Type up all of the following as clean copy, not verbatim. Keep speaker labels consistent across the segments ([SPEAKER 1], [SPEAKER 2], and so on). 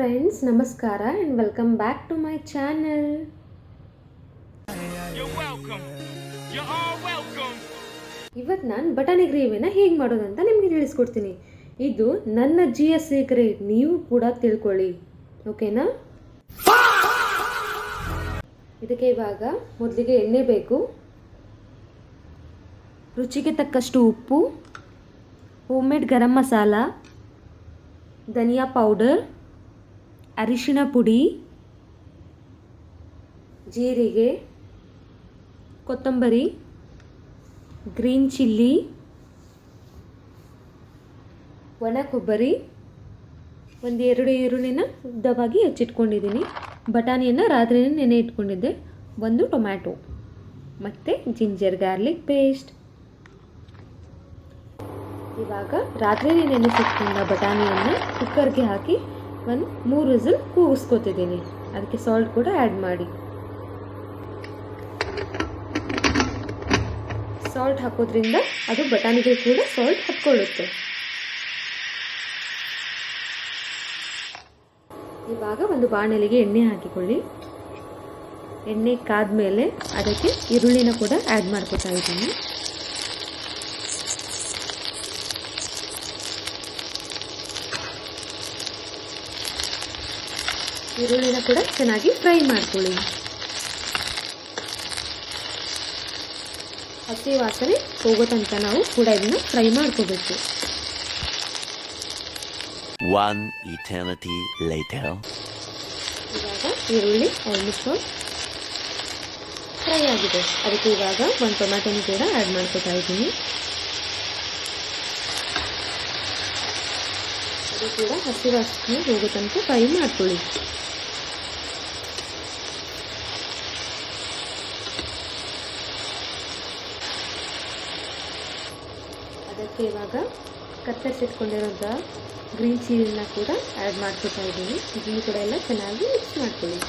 [SPEAKER 1] Friends, ನಮಸ್ಕಾರ and welcome back to my channel. ಇವತ್ತು ನಾನು ಬಟಾಣಿ ಗ್ರೇವಿನ ಹೇಗೆ ಮಾಡೋದಂತ ನಿಮಗೆ ತಿಳಿಸ್ಕೊಡ್ತೀನಿ. ಇದು ನನ್ನ ಅಜ್ಜಿಯ ಸೀಕ್ರೆಟ್, ನೀವು ಕೂಡ ತಿಳ್ಕೊಳ್ಳಿ, ಓಕೆನಾ? ಇದಕ್ಕೆ ಇವಾಗ ಮೊದಲಿಗೆ ಎಣ್ಣೆ ಬೇಕು, ರುಚಿಗೆ ತಕ್ಕಷ್ಟು ಉಪ್ಪು, ಹೋಮ್ಮೇಡ್ ಗರಂ ಮಸಾಲ, ಧನಿಯಾ ಪೌಡರ್, ಅರಿಶಿಣ ಪುಡಿ, ಜೀರಿಗೆ, ಕೊತ್ತಂಬರಿ, ಗ್ರೀನ್ ಚಿಲ್ಲಿ, ಒಣ ಕೊಬ್ಬರಿ, ಒಂದೆರಡು ಈರುಳ್ಳಿನ ಉದ್ದವಾಗಿ ಹೆಚ್ಚಿಟ್ಕೊಂಡಿದ್ದೀನಿ, ಬಟಾಣಿಯನ್ನು ರಾತ್ರಿನೇ ನೆನೆ ಇಟ್ಕೊಂಡಿದ್ದೆ, ಒಂದು ಟೊಮ್ಯಾಟೊ ಮತ್ತು ಜಿಂಜರ್ ಗಾರ್ಲಿಕ್ ಪೇಸ್ಟ್. ಇವಾಗ ರಾತ್ರಿನೇ ನೆನೆಸಿಟ್ಕೊಂಡ ಬಟಾಣಿಯನ್ನು ಕುಕ್ಕರ್ಗೆ ಹಾಕಿ ಒಂದು 3 ವಿಸಿಲ್ ಕೂಗಿಸ್ಕೊತಿದ್ದೀನಿ. ಅದಕ್ಕೆ ಸಾಲ್ಟ್ ಕೂಡ ಆ್ಯಡ್ ಮಾಡಿ. ಸಾಲ್ಟ್ ಹಾಕೋದ್ರಿಂದ ಅದು ಬಟಾಣಿಗೆ ಕೂಡ ಸಾಲ್ಟ್ ಹತ್ಕೊಳ್ಳುತ್ತೆ. ಇವಾಗ ಒಂದು ಬಾಣಲೆಗೆ ಎಣ್ಣೆ ಹಾಕಿಕೊಳ್ಳಿ. ಎಣ್ಣೆ ಕಾದ್ಮೇಲೆ ಅದಕ್ಕೆ ಈರುಳ್ಳಿನ ಕೂಡ ಆ್ಯಡ್ ಮಾಡ್ಕೊತಾ ಇದ್ದೀನಿ. ಈರುಳ್ಳಿನ ಕೂಡ ಚೆನ್ನಾಗಿ ಫ್ರೈ ಮಾಡ್ಕೊಳ್ಳಿ. ಹಸಿ ವಾಸನೆ ಹೋಗೋ ತನಕ ನಾವು ಕೂಡ ಇದನ್ನು ಫ್ರೈ ಮಾಡ್ಕೋಬೇಕು. ಇವಾಗ ಈರುಳ್ಳಿ ಆಲ್ಮೋಸ್ಟ್ ಫ್ರೈ ಆಗಿದೆ. ಅದಕ್ಕೆ ಇವಾಗ ಒಂದು ಟೊಮ್ಯಾಟೊನ ಕೂಡ ಆ್ಯಡ್ ಮಾಡ್ಕೊತಾ ಇದ್ದೀನಿ. ಅದು ಕೂಡ ಹಸಿ ವಾಸನೆ ಹೋಗೋ ತನಕ ಫ್ರೈ ಮಾಡ್ಕೊಳ್ಳಿ. ಅದಕ್ಕೆ ಇವಾಗ ಕತ್ತರಿಸಿಟ್ಕೊಂಡಿರೋಂಥ ಗ್ರೀನ್ ಚಿಲ್ಲಿನ ಕೂಡ ಆ್ಯಡ್ ಮಾಡ್ಕೊತಾ ಇದ್ದೀನಿ. ಇದನ್ನು ಕೂಡ ಎಲ್ಲ ಚೆನ್ನಾಗಿ ಮಿಕ್ಸ್ ಮಾಡ್ಕೊಳ್ಳಿ.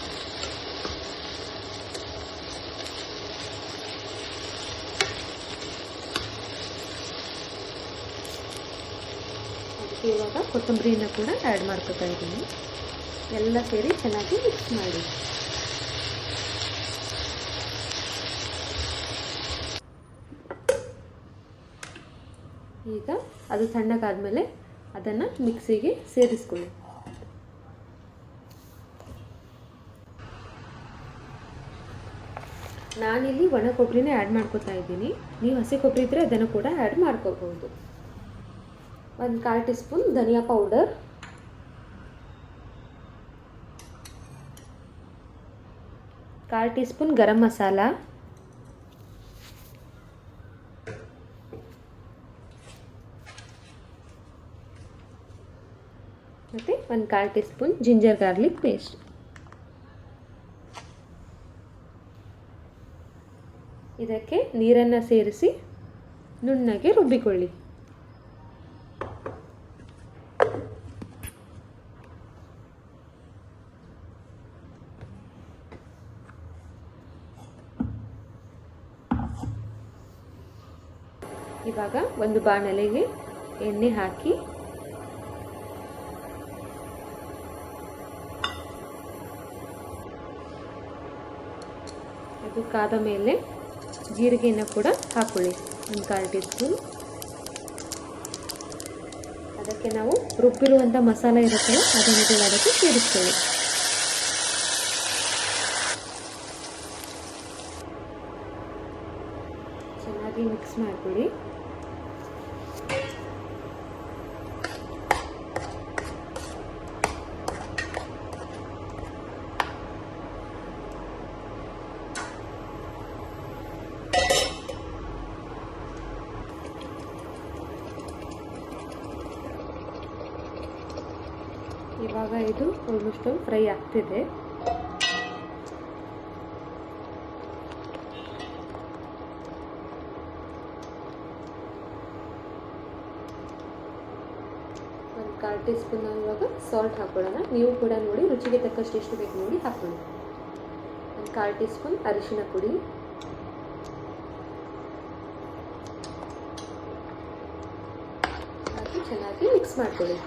[SPEAKER 1] ಅದಕ್ಕೆ ಇವಾಗ ಕೊತ್ತಂಬರಿನ ಕೂಡ ಆ್ಯಡ್ ಮಾಡ್ಕೊತಾ ಇದ್ದೀನಿ. ಎಲ್ಲ ಸೇರಿ ಚೆನ್ನಾಗಿ ಮಿಕ್ಸ್ ಮಾಡಿ. ಈಗ ಅದು ತಣ್ಣಗಾದ್ಮೇಲೆ ಅದನ್ನು ಮಿಕ್ಸಿಗೆ ಸೇರಿಸ್ಕೊಳ್ಳಿ. ನಾನಿಲ್ಲಿ ಒಣ ಕೊಬ್ಬರಿನೇ ಆ್ಯಡ್ ಮಾಡ್ಕೊತಾ ಇದ್ದೀನಿ. ನೀವು ಹಸಿ ಕೊಬ್ಬರಿ ಇದ್ದರೆ ಅದನ್ನು ಕೂಡ ಆ್ಯಡ್ ಮಾಡ್ಕೋಬಹುದು. 1/4 ಟೀ ಸ್ಪೂನ್ ಧನಿಯಾ powder, 1/4 tea spoon garam masala, ಮತ್ತು 1/4 tea spoon ginger garlic paste. ಇದಕ್ಕೆ ನೀರನ್ನು ಸೇರಿಸಿ ನುಣ್ಣಗೆ ರುಬ್ಬಿಕೊಳ್ಳಿ. ಇವಾಗ ಒಂದು ಬಾಣಲೆಗೆ ಎಣ್ಣೆ ಹಾಕಿ ಅದು ಕಾದ ಮೇಲೆ ಜೀರಿಗೆಯನ್ನು ಕೂಡ ಹಾಕೊಳ್ಳಿ, 1/4 ಟೀ ಸ್ಪೂನ್. ಅದಕ್ಕೆ ನಾವು ರುಬ್ಬಿರುವಂಥ ಮಸಾಲೆ ಇರುತ್ತೆ, ಅದನ್ನು ಕೂಡ ಅದಕ್ಕೆ ಸೇರಿಸ್ಕೊಳ್ಳಿ. ಚೆನ್ನಾಗಿ ಮಿಕ್ಸ್ ಮಾಡಿಕೊಳ್ಳಿ. ಇವಾಗ ಇದು ಆಲ್ಮೋಸ್ಟ್ ಫ್ರೈ ಆಗ್ತಿದೆ. ಒಂದು 1/4 ಟೀ ಸ್ಪೂನ್ ಇವಾಗ ಸಾಲ್ಟ್ ಹಾಕೊಳ್ಳೋಣ. ನೀವು ಕೂಡ ನೋಡಿ, ರುಚಿಗೆ ತಕ್ಕಷ್ಟು ಎಷ್ಟು ಬೇಕು ನೋಡಿ ಹಾಕೊಳ್ಳಿ. 1/4 ಟೀ ಸ್ಪೂನ್ ಅರಿಶಿಣ ಪುಡಿ, ಹಾಕಿ ಚೆನ್ನಾಗಿ ಮಿಕ್ಸ್ ಮಾಡ್ಕೊಳ್ಳಿ.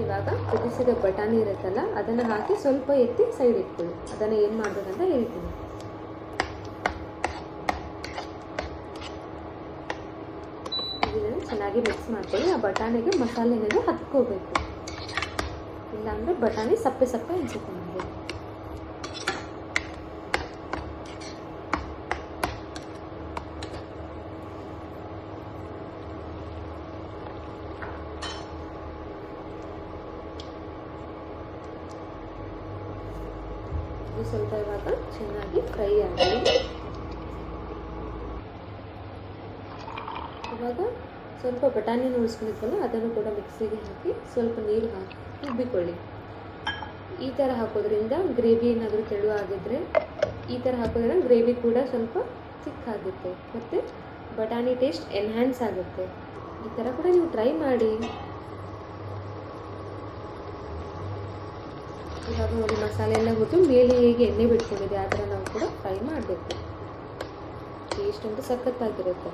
[SPEAKER 1] ಇವಾಗ ಕುದಿಸಿದ ಬಟಾಣಿ ಇರುತ್ತಲ್ಲ ಅದನ್ನು ಹಾಕಿ ಸ್ವಲ್ಪ ಎತ್ತಿ ಸೈಡ್ ಇಟ್ಕೊಳ್ಳಿ. ಅದನ್ನು ಏನು ಮಾಡಬೇಕಂತ ಹೇಳ್ತೀನಿ. ಇದನ್ನು ಚೆನ್ನಾಗಿ ಮಿಕ್ಸ್ ಮಾಡ್ಕೊಳ್ಳಿ. ಆ ಬಟಾಣಿಗೆ ಮಸಾಲೆನೆಲ್ಲ ಹತ್ಕೋಬೇಕು, ಇಲ್ಲಾಂದರೆ ಬಟಾಣಿ ಸಪ್ಪೆ ಸಪ್ಪೆ ಅನಿಸುತ್ತೆ ನಮಗೆ. ಇದು ಸ್ವಲ್ಪ ಇವಾಗ ಚೆನ್ನಾಗಿ ಫ್ರೈ ಆಗಲಿ. ಇವಾಗ ಸ್ವಲ್ಪ ಬಟಾಣಿನ ಉಳಿಸ್ಕೊಂಡಿದ್ವಲ್ಲ ಅದನ್ನು ಕೂಡ ಮಿಕ್ಸಿಗೆ ಹಾಕಿ ಸ್ವಲ್ಪ ನೀರು ಹಾಕಿ ರುಬ್ಬಿಕೊಳ್ಳಿ. ಈ ಥರ ಹಾಕೋದ್ರಿಂದ ಗ್ರೇವಿ ಏನಾದರೂ ತೆಳುವಾಗಿದ್ದರೆ ಈ ಥರ ಹಾಕೋದ್ರಿಂದ ಗ್ರೇವಿ ಕೂಡ ಸ್ವಲ್ಪ ಚಿಕ್ಕಾಗುತ್ತೆ ಮತ್ತು ಬಟಾಣಿ ಟೇಸ್ಟ್ ಎನ್ಹ್ಯಾನ್ಸ್ ಆಗುತ್ತೆ. ಈ ಥರ ಕೂಡ ನೀವು ಟ್ರೈ ಮಾಡಿ. ಇವಾಗ ನೋಡಿ ಮಸಾಲೆ ಎಲ್ಲ ಹುರಿದು ಮೇಲೆ ಹೇಗೆ ಎಣ್ಣೆ ಬಿಟ್ಕೊಂಡಿದೆ ಆ ಥರ ನಾವು ಕೂಡ ಫ್ರೈ ಮಾಡಬೇಕು. ಟೇಸ್ಟ್ ಅಂತೂ ಸಖತ್ತಾಗಿರುತ್ತೆ.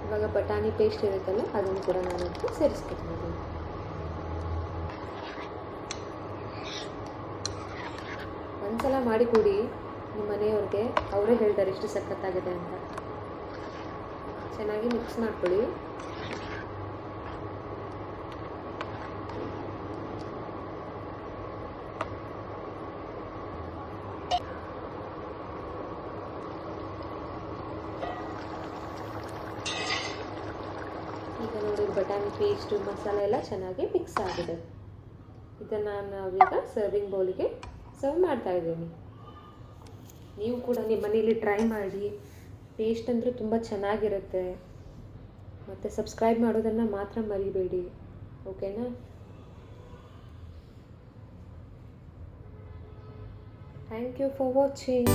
[SPEAKER 1] ಇವಾಗ ಬಟಾಣಿ ಪೇಸ್ಟ್ ಇರುತ್ತಲ್ಲ ಅದನ್ನು ಕೂಡ ನಾನು ಸೇರಿಸ್ಕೊತೀನಿ. ಒಂದ್ಸಲ ಮಾಡಿ ಕೊಡಿ ನಿಮ್ಮ ಮನೆಯವ್ರಿಗೆ, ಅವರೇ ಹೇಳ್ತಾರೆ ಎಷ್ಟು ಸಖತ್ತಾಗಿದೆ ಅಂತ. ಚೆನ್ನಾಗಿ ಮಿಕ್ಸ್ ಮಾಡ್ಕೊಳ್ಳಿ. ಈಗ ನೋಡಿ ಬಟಾಣಿ ಪೇಸ್ಟು ಮಸಾಲೆ ಎಲ್ಲ ಚೆನ್ನಾಗಿ ಮಿಕ್ಸ್ ಆಗಿದೆ. ಇದನ್ನು ನಾವೀಗ ಸರ್ವಿಂಗ್ ಬೌಲಿಗೆ ಸರ್ವ್ ಮಾಡ್ತಾ ಇದ್ದೀನಿ. ನೀವು ಕೂಡ ನಿಮ್ಮ ಮನೇಲಿ ಟ್ರೈ ಮಾಡಿ. ಟೇಸ್ಟ್ ಅಂದರೆ ತುಂಬ ಚೆನ್ನಾಗಿರುತ್ತೆ. ಮತ್ತು ಸಬ್ಸ್ಕ್ರೈಬ್ ಮಾಡೋದನ್ನು ಮಾತ್ರ ಮರಿಬೇಡಿ, ಓಕೆನಾ? Thank you for watching.